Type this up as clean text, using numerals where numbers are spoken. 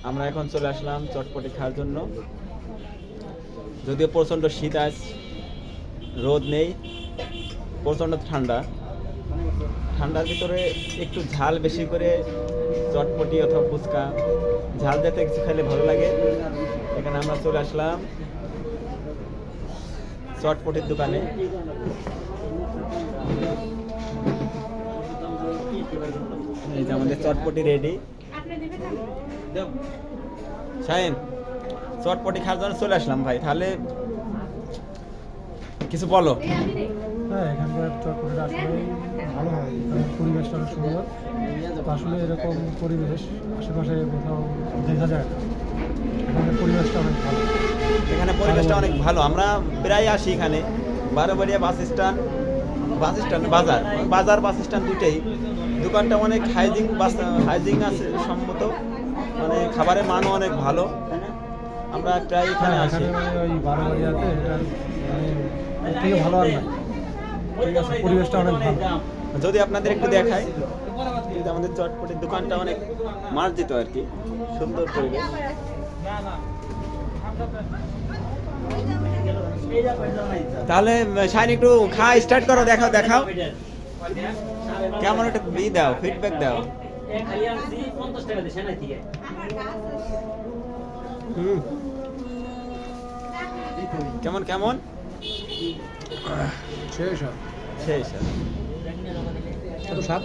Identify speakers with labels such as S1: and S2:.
S1: আমরা এখন চলে আসলাম চটপটি খাওয়ার জন্য। যদিও প্রচণ্ড শীত, আজ রোদ নেই, প্রচণ্ড ঠান্ডা। ঠান্ডার ভিতরে একটু ঝাল বেশি করে চটপটি অথবা ফুচকা, ঝাল জাতীয় কিছু খেলে ভালো লাগে। এখানে আমরা চলে আসলাম চটপটির দোকানে। এই যে আমাদের চটপটি রেডি। শাহিন, চটপটি খাওয়ার জন্য চলে আসলাম ভাই, তাহলে কিছু বলো।
S2: হ্যাঁ, এখানকার চটপটিটা আসলে ভালো হয়, কারণ পরিবেশটা অনেক সুন্দর। তো আসলে এরকম পরিবেশ আশেপাশে কোথাও দেখা যায় না। এখানের পরিবেশটা অনেক ভালো।
S1: এখানে পরিবেশটা অনেক ভালো। আমরা প্রায় আসি এখানে, বারোবাড়িয়া বাস স্ট্যান্ড, বাজার বাস স্ট্যান্ড দুটেই। দোকানটা অনেক হাইজিং আছে সম্মত, মানে খাবারের মানও অনেক ভালো। আমরা প্রায় এখানে আসি।
S2: ওই বারোবাড়িয়াতে এটা মানে এর থেকে ভালো আর নাই। ঠিক আছে, পরিবেশটা অনেক ভালো।
S1: যদি আপনাদের একটু দেখাই, এই যে আমাদের চটপটির দোকানটা অনেক মার্জিত আর কি, সুন্দর পরিবেশ। তাহলে শাইন একটু খাওয়া স্টার্ট করো, দেখাও কেমন, একটা দাও, ফিডব্যাক দাও। কেমন
S2: শেষ
S1: শেষ।
S2: স্বাদ